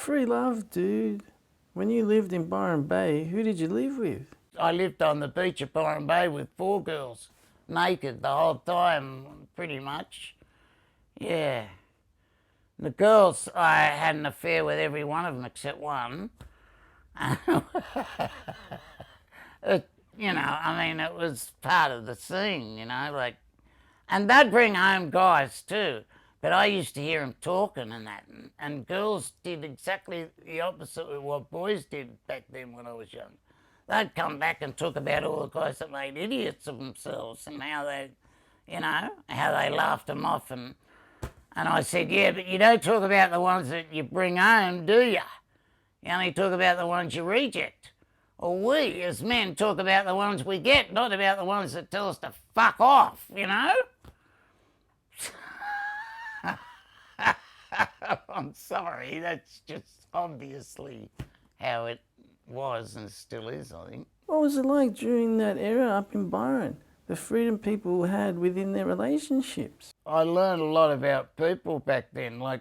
free love, dude. When you lived in Byron Bay, who did you live with? I lived on the beach at Byron Bay with 4 girls, naked the whole time, pretty much. Yeah. The girls, I had an affair with every one of them except one. It was part of the scene, like, and they'd bring home guys too. But I used to hear them talking and that, and girls did exactly the opposite of what boys did back then when I was young. They'd come back and talk about all the guys that made idiots of themselves and how they, how they laughed them off. And I said, yeah, but you don't talk about the ones that you bring home, do you? You only talk about the ones you reject. Or we, as men, talk about the ones we get, not about the ones that tell us to fuck off, I'm sorry, that's just obviously how it was and still is, I think. What was it like during that era up in Byron? The freedom people had within their relationships. I learned a lot about people back then. Like,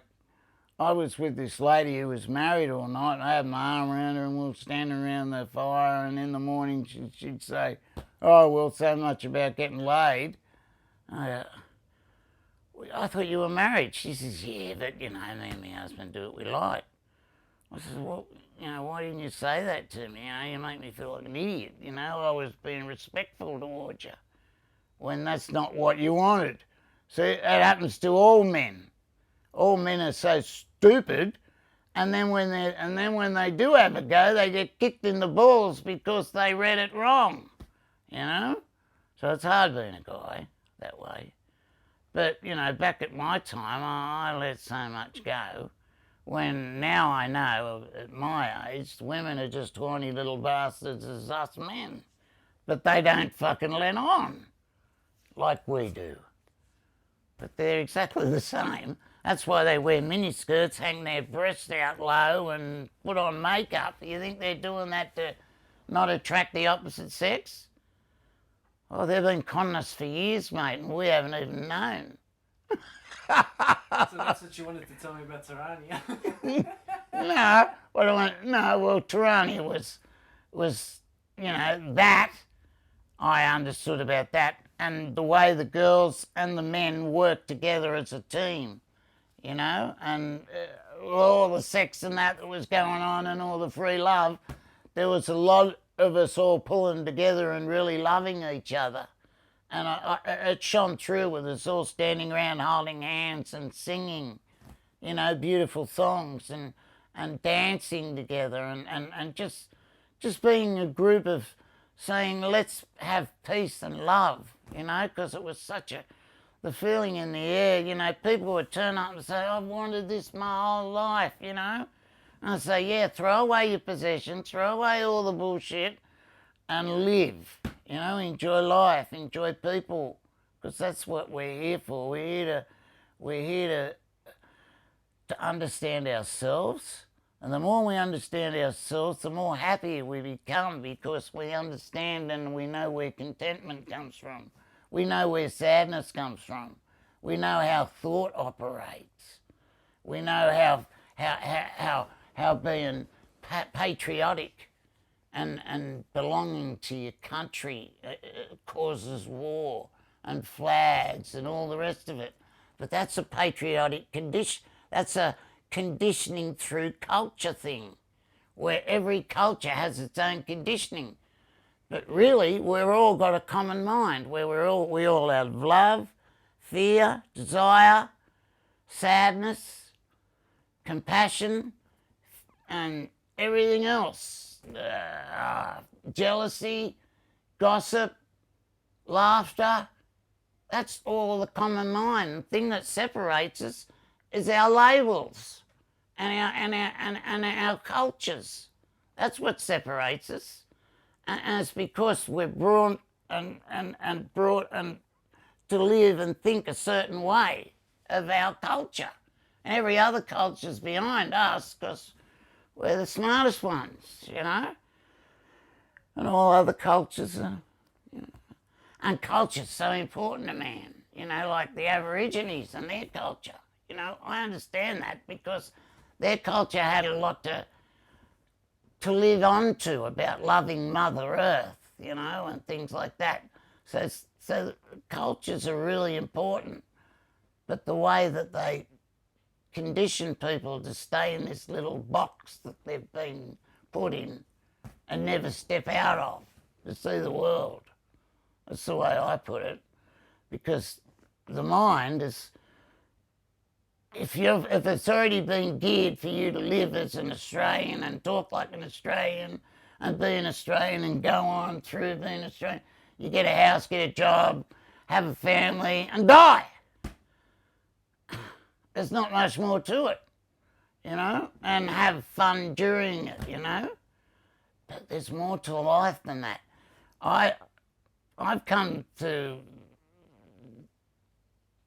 I was with this lady who was married all night, and I had my arm around her, and we were standing around the fire, and in the morning she'd say, oh, well, so much about getting laid. I thought you were married. She says, yeah, but, me and my husband do what we like. I said, well, why didn't you say that to me? You make me feel like an idiot. I was being respectful towards you when that's not what you wanted. See, it happens to all men. All men are so stupid, and then when they do have a go, they get kicked in the balls because they read it wrong. So it's hard being a guy that way. But back at my time, I let so much go. When now I know, at my age, women are just horny little bastards as us men. But they don't fucking let on like we do. But they're exactly the same. That's why they wear miniskirts, hang their breasts out low and put on makeup. You think they're doing that to not attract the opposite sex? Oh, they've been conning us for years, mate, and we haven't even known. So that's what you wanted to tell me about Tarania. Well, Tarania was, that I understood about that, and the way the girls and the men worked together as a team. And all the sex and that was going on and all the free love, there was a lot of us all pulling together and really loving each other. And it shone through with us all standing around holding hands and singing, beautiful songs and dancing together and just being a group of saying, let's have peace and love, because it was such the feeling in the air, people would turn up and say, I've wanted this my whole life, And I say, yeah, throw away your possessions, throw away all the bullshit and live, enjoy life, enjoy people, because that's what we're here for. We're here to understand ourselves, and the more we understand ourselves, the more happy we become, because we understand and we know where contentment comes from. We know where sadness comes from. We know how thought operates. We know how being patriotic and belonging to your country causes war and flags and all the rest of it. But that's a patriotic condition. That's a conditioning through culture thing, where every culture has its own conditioning. But really, we've all got a common mind, where we all have love, fear, desire, sadness, compassion, and everything else. Jealousy, gossip, laughter. That's all the common mind. The thing that separates us is our labels and our cultures. That's what separates us. And it's because we're brought and to live and think a certain way of our culture. And every other culture's behind us because we're the smartest ones, And all other cultures are, And culture's so important to man, like the Aborigines and their culture. I understand that because Their culture had a lot to live on to about loving Mother Earth, you know, and things like that. So cultures are really important, but the way that they condition people to stay in this little box that they've been put in and never step out of to see the world. That's the way I put it, because the mind is, if it's already been geared for you to live as an Australian and talk like an Australian and be an Australian and go on through being Australian, you get a house, get a job, have a family and die. There's not much more to it, you know, and have fun during it, you know. But there's more to life than that. I've come to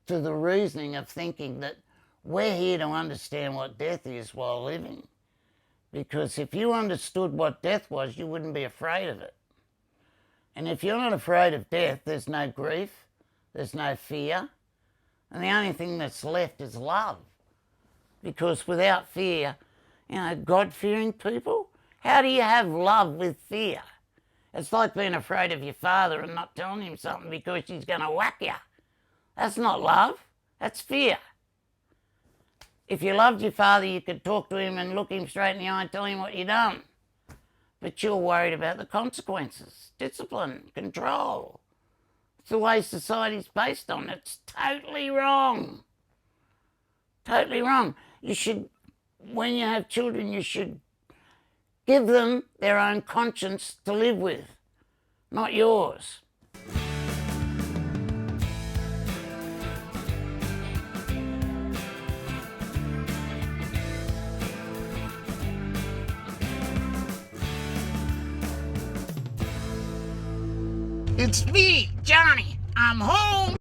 the reasoning of thinking that we're here to understand what death is while living. Because if you understood what death was, you wouldn't be afraid of it. And if you're not afraid of death, there's no grief, there's no fear, and the only thing that's left is love. Because without fear, you know, God-fearing people, how do you have love with fear? It's like being afraid of your father and not telling him something because he's going to whack you. That's not love, that's fear. If you loved your father, you could talk to him and look him straight in the eye and tell him what you've done. But you're worried about the consequences, discipline, control. It's the way society's based on. It's totally wrong. Totally wrong. You should, when you have children, you should give them their own conscience to live with, not yours. It's me, Johnny. I'm home.